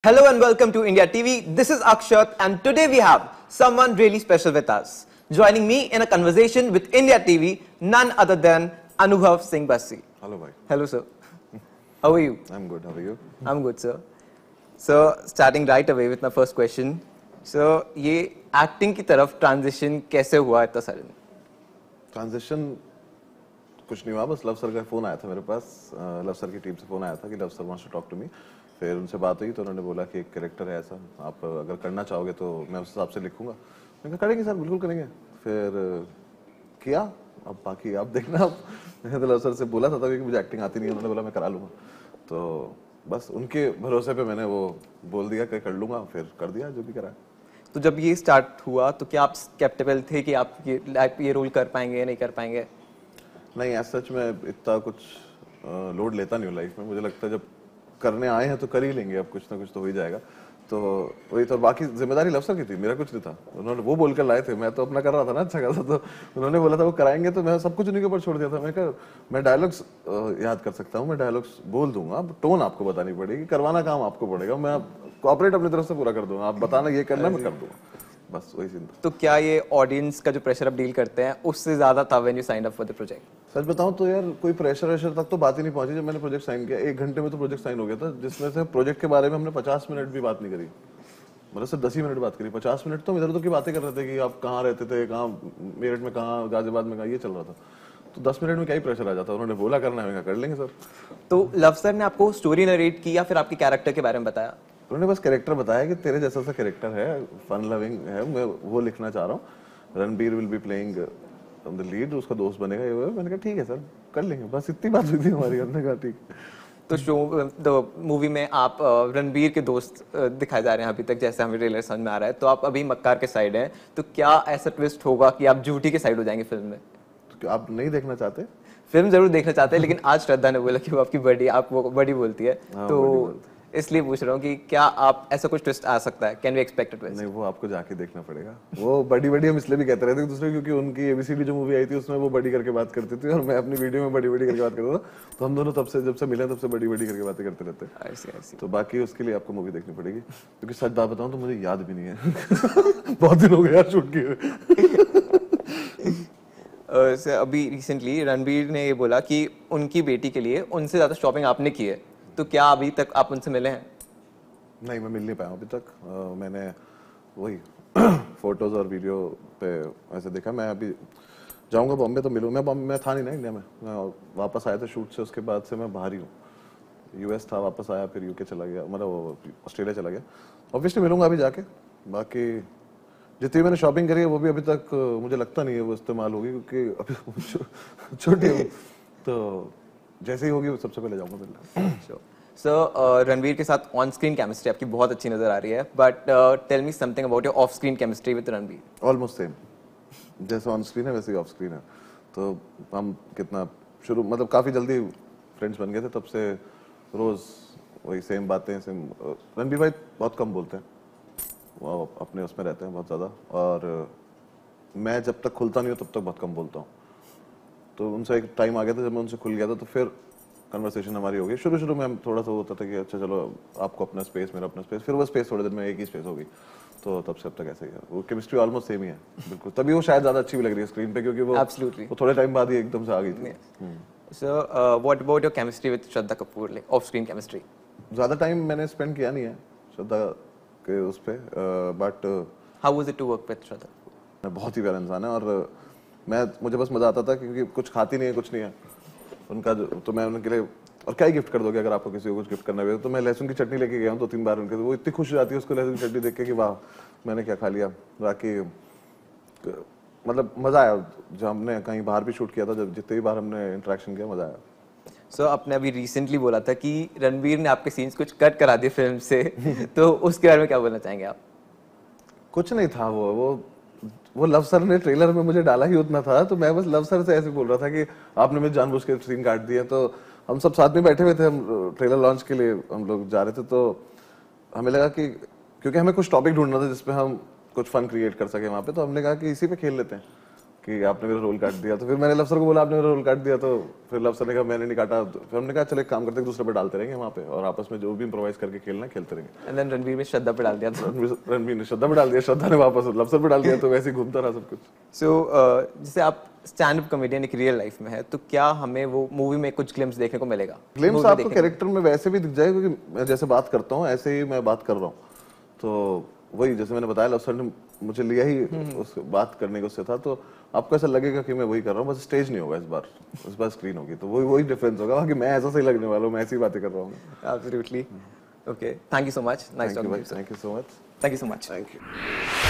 Hello and welcome to India TV. This is Akshat and today we have someone really special with us. Joining me in a conversation with India TV, none other than Anubhav Singh Bassi. Hello, bhai. Hello, sir. How are you? I'm good. How are you? I'm good, sir. So, starting right away with my first question. So, ये acting की तरफ transition कैसे हुआ इतना sudden? Transition कुछ नहीं हुआ, बस लव सर का फोन आया था मेरे पास। लव सर की टीम से फोन आया था कि love sir wants to talk to me. फिर उनसे बात हुई तो उन्होंने बोला कि एक कैरेक्टर है ऐसा, आप अगर करना चाहोगे तो मैं उस हिसाब से लिखूंगा। मैंने कहा करेंगे सर, बिल्कुल करेंगे। फिर किया, अब बाकी आप देखना। मैंने तो लव सर से बोला था तभी कि मुझे एक्टिंग आती नहीं है, उन्होंने बोला मैं करा लूंगा। तो बस उनके भरोसे पे मैंने वो बोल दिया कि कर लूंगा, फिर कर दिया जो भी करा। तो जब ये स्टार्ट हुआ तो क्या आप स्केप्टिकल थे कि आप ये रोल कर पाएंगे या नहीं कर पाएंगे? नहीं, एज सच मैं इतना कुछ लोड लेता नहीं हूँ लाइफ में। मुझे लगता है जब करने आए हैं तो कर ही लेंगे, अब कुछ ना कुछ तो हो ही जाएगा। तो वही तो, बाकी जिम्मेदारी लव सर की थी, मेरा कुछ नहीं था। उन्होंने वो बोलकर लाए थे, मैं तो अपना कर रहा था ना अच्छा खासा। तो उन्होंने बोला था वो कराएंगे तो मैं सब कुछ उन्हीं के ऊपर छोड़ दिया था। मैं कहा मैं डायलॉग्स याद कर सकता हूँ, मैं डायलॉग्स बोल दूंगा, अब टोन आपको बतानी पड़ेगी, करवाना काम आपको पड़ेगा, मैं कोऑपरेट अपनी तरफ से पूरा कर दूंगा, आप बताना ये करना मैं कर दूंगा, बस वही सीन था। तो क्या ये ऑडियंस का जो प्रेशर आप डील करते हैं उससे ज्यादा था when you signed up for the project? सच बताऊं तो यार कोई प्रेशर वेशर तक तो बात ही नहीं पहुंची। जब मैंने प्रोजेक्ट साइन किया 1 घंटे में तो प्रोजेक्ट साइन हो गया था, जिसमें से प्रोजेक्ट के बारे में हमने 50 मिनट भी बात नहीं करी। मतलब सिर्फ 10 ही मिनट बात करी, 50 मिनट तो इधर उधर की बातें कर रहे थे कि आप कहाँ रहते थे, कहाँ मेरठ में, कहाँ गाजियाबाद में, कहाँ, ये चल रहा था। तो 10 मिनट में क्या ही प्रेशर आ जाता। उन्होंने बोला करना है, कर लेंगे सर। तो लव सर ने आपको स्टोरी नरेट की या फिर आपके कैरेक्टर के बारे में बताया? उन्होंने बस कैरेक्टर बताया कि तेरे जैसा सा कैरेक्टर है, फन लविंग है, मैं वो लिखना चाह रहा हूँ। Ranbir will be playing the lead, उसका दोस्त बनेगा ये वो। मैंने कहा ठीक है सर, कर लेंगे, बस इतनी बात हुई थी हमारी। हमने कहा ठीक। तो मूवी में आप रणबीर के दोस्त दिखाए जा रहे हैं अभी तक, जैसे हमें ट्रेलर समझ में आ रहा है। तो आप अभी मक्कार के साइड हैं, तो क्या ऐसा ट्विस्ट होगा कि आप जूटी के साइड हो जाएंगे फिल्म में? तो आप नहीं देखना चाहते? फिल्म जरूर देखना चाहते हैं, लेकिन आज श्रद्धा ने बोला कि वो आपकी बड़ी, आप वो बड़ी बोलती है। तो इसलिए पूछ रहा हूँ कि क्या आप ऐसा कुछ ट्विस्ट आ सकता है? Can we expect it? नहीं, वो आपको जाके देखना पड़ेगा। वो बड़ी बड़ी हम इसलिए भी कहते रहते हैं दूसरे, क्योंकि उनकी एबीसीडी जो मूवी आई थी उसमें वो बड़ी करके बात करती थी और मैं अपनी वीडियो में बड़ी बड़ी करके बात करता था। तो हम दोनों तब से, जब से मिले तब से बड़ी बड़ी करके बातें करते रहते हैं। तो बाकी उसके लिए आपको मूवी देखनी पड़ेगी, क्योंकि सच बात बताऊं तो मुझे याद भी नहीं है। बहुत दिन हो गए यार शूट किए। अभी रिसेंटली रणबीर ने ये बोला कि उनकी बेटी के लिए उनसे ज्यादा शॉपिंग आपने की है। तो क्या अभी तक आप उनसे मिले हैं? नहीं, मैं मिल नहीं पाया अभी तक। मैंने वही फोटोज और वीडियो पे ऐसे देखा। मैं अभी जाऊंगा बॉम्बे तो मिलूँ। मैं था नहीं ना इंडिया में, मैं वापस आया था शूट से, उसके बाद से मैं बाहर ही हूँ। यूएस था, वापस आया, फिर यूके चला गया, मतलब ऑस्ट्रेलिया चला गया। ऑब्वियसली मिलूंगा अभी जाके। बाकी जितनी मैंने शॉपिंग करी है वो भी अभी तक मुझे लगता नहीं है वो इस्तेमाल होगी, क्योंकि अभी छोटी हूँ। तो जैसे ही होगी सबसे पहले जाऊंगा मिलने। सो रणबीर के साथ ऑन स्क्रीन केमिस्ट्री आपकी बहुत अच्छी नजर आ रही है, but tell me something about your off screen chemistry with Ranbir. Almost same, जैसे ऑन स्क्रीन है वैसे ही ऑफ स्क्रीन है। तो हम कितना शुरू, मतलब काफी जल्दी फ्रेंड्स बन गए थे, तब से रोज वही सेम बातें, सेम। रणबीर भाई बहुत कम बोलते हैं, वो अपने उसमें रहते हैं बहुत ज्यादा, और मैं जब तक खुलता नहीं हूँ तब तक बहुत कम बोलता हूँ। तो उनसे एक टाइम आ गया था जब मैं उनसे खुल गया था, तो फिर कन्वर्सेशन हमारी हो गई। शुरू में हम थोड़ा सा होता था कि अच्छा चलो आपको अपना स्पेस, मेरा अपना स्पेस, फिर वो स्पेस थोड़े दिन में एक ही स्पेस होगी। तो तब से अब तक ऐसे ही है। वो केमिस्ट्री ऑलमोस्ट सेम ही है बिल्कुल, तभी वो शायद ज्यादा अच्छी भी लग रही है स्क्रीन पे, क्योंकि वो थोड़े टाइम बाद ही एकदम से आ गई थी। So what about your chemistry with Shraddha Kapoor, like off screen chemistry? ज्यादा टाइम मैंने स्पेंड किया नहीं है श्रद्धा के उस पे, but how was it to work with Shraddha? मैं बहुत ही प्यारा इंसान है, और मुझे बस मजा आता था, क्योंकि कुछ खाती नहीं है, कुछ नहीं है उनका तो मैं उनके लिए, और क्या ही गिफ्ट कर दोगे अगर आपको किसी को कुछ गिफ्ट करना है तो मैं लहसुन की चटनी लेके गया हूँ 2-3 बार उनके, तो वो इतनी खुश हो जाती है उसको लहसुन की चटनी देख के कि वाह मैंने क्या खा लिया। बाकी मतलब मजा आया जब हमने कहीं बाहर भी शूट किया था, जब जितनी बार हमने इंटरेक्शन किया मजा आया। सो आपने अभी रिसेंटली बोला था कि रणबीर ने आपके सीन्स कुछ कट करा दिए फिल्म से। तो उसके बारे में क्या बोलना चाहेंगे आप? कुछ नहीं था, वो लव सर ने ट्रेलर में मुझे डाला ही उतना था, तो मैं बस लव सर से ऐसे बोल रहा था कि आपने मुझे जानबूझ के सीन काट दिया। तो हम सब साथ में बैठे हुए थे, हम ट्रेलर लॉन्च के लिए हम लोग जा रहे थे, तो हमें लगा कि क्योंकि हमें कुछ टॉपिक ढूंढना था जिसपे हम कुछ फन क्रिएट कर सके वहां पे, तो हमने कहा कि इसी पे खेल लेते हैं कि आपने मेरा रोल काट दिया। तो फिर मैंने लब सर को बोला आपने मेरा रोल काट दिया, तो फिर लब सर ने कहा मैंने नहीं काटा। तो फिर हमने कहा चलो एक काम करते हैं, दूसरे पे डालते रहेंगे वहाँ पे, और आपस में जो भी इम्प्रोवाइज करके खेलना खेलते रहेंगे। एंड देन रणवीर में श्रद्धा पे डाल दिया था। रणबीर ने श्रद्धा पे डाल दिया, श्रद्धा ने वापस लब सर पे डाल दिया, तो वैसे ही घूमता रहा सब कुछ। सो जैसे आप स्टैंड अप कॉमेडियन एक रियल लाइफ में है, तो क्या हमें वो मूवी में कुछ ग्लिम्स देखने को मिलेगा? ग्लिम्स आपको कैरेक्टर में वैसे भी दिख जाएगा, क्योंकि मैं जैसे बात करता हूँ ऐसे ही मैं बात कर रहा हूँ। तो वही जैसे मैंने बताया, लब सर ने मुझे लिया ही उस बात करने को उससे था, तो आपको ऐसा लगेगा कि मैं वही कर रहा हूँ, बस स्टेज नहीं होगा इस बार स्क्रीन होगी, तो वही डिफरेंस होगा। बाकी मैं ऐसा सही लगने वाला हूँ, मैं ऐसी बातें कर रहा हूँ। Absolutely. Okay, thank you so much, nice talking. Thank you so much. Thank you so much. Thank you.